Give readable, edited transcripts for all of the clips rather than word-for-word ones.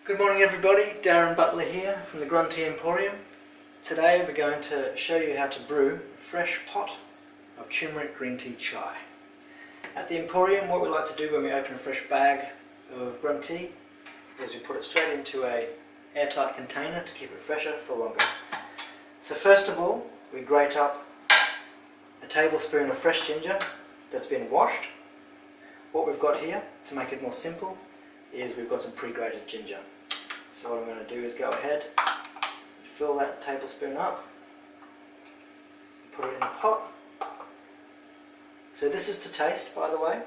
Good morning everybody, Darran Butler here from the GrunTea Emporium. Today we're going to show you how to brew a fresh pot of turmeric green tea chai. At the Emporium, what we like to do when we open a fresh bag of green tea is we put it straight into an airtight container to keep it fresher for longer. So first of all, we grate up a tablespoon of fresh ginger that's been washed. What we've got here, to make it more simple, is we've got some pre-grated ginger. So what I'm going to do is go ahead and fill that tablespoon up, put it in a pot. So this is to taste, by the way,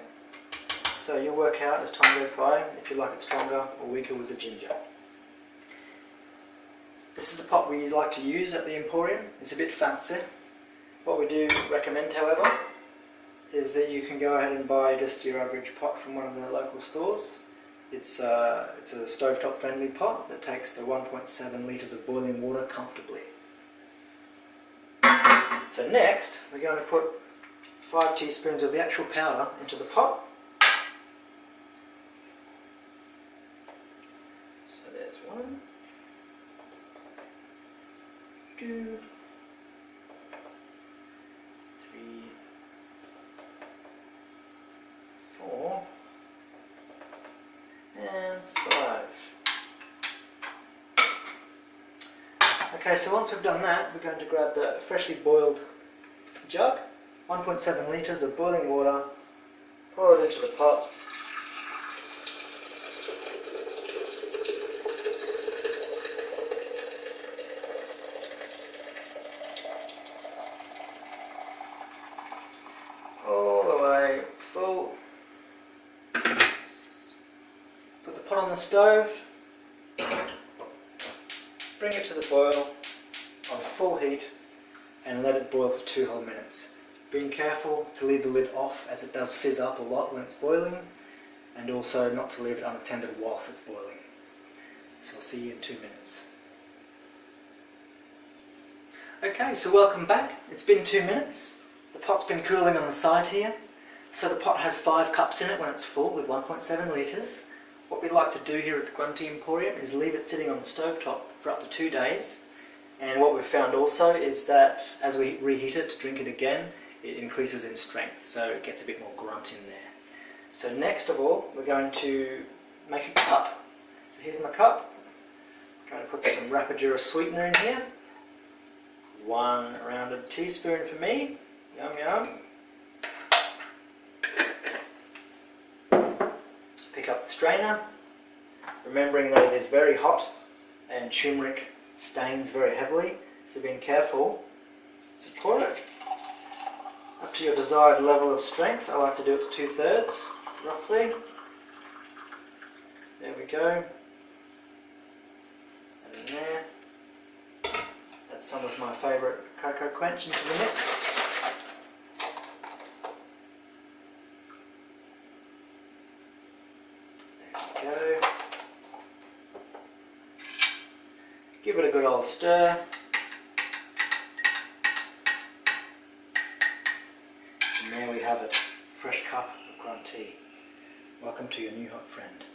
so you'll work out as time goes by if you like it stronger or weaker with the ginger. This is the pot we like to use at the Emporium. It's a bit fancy. What we do recommend, however, is that you can go ahead and buy just your average pot from one of the local stores. It's a stovetop friendly pot that takes the 1.7 litres of boiling water comfortably. So next we're going to put 5 teaspoons of the actual powder into the pot. So there's 1, 2, 3, 4 and 5. Okay, so once we've done that, we're going to grab the freshly boiled jug, 1.7 litres of boiling water, pour it into the pot. All the way full. Put the pot on the stove, bring it to the boil on full heat and let it boil for 2 whole minutes. Being careful to leave the lid off, as it does fizz up a lot when it's boiling, and also not to leave it unattended whilst it's boiling. So I'll see you in 2 minutes. Okay, so welcome back. It's been 2 minutes. The pot's been cooling on the side here. So the pot has 5 cups in it when it's full with 1.7 litres. What we like to do here at the GrunTea Emporium is leave it sitting on the stovetop for up to 2 days. And what we've found also is that as we reheat it to drink it again, it increases in strength, so it gets a bit more grunt in there. So next of all, we're going to make a cup. So here's my cup. I'm going to put some Rapadura sweetener in here. 1 rounded teaspoon for me. Yum yum. Pick up the strainer, remembering that it is very hot and turmeric stains very heavily, so being careful to pour it up to your desired level of strength. I like to do it to 2/3 roughly. There we go. And in there. Add some of my favourite cocoa quench into the mix. Go. Give it a good old stir. And there we have it, fresh cup of green tea. Welcome to your new hot friend.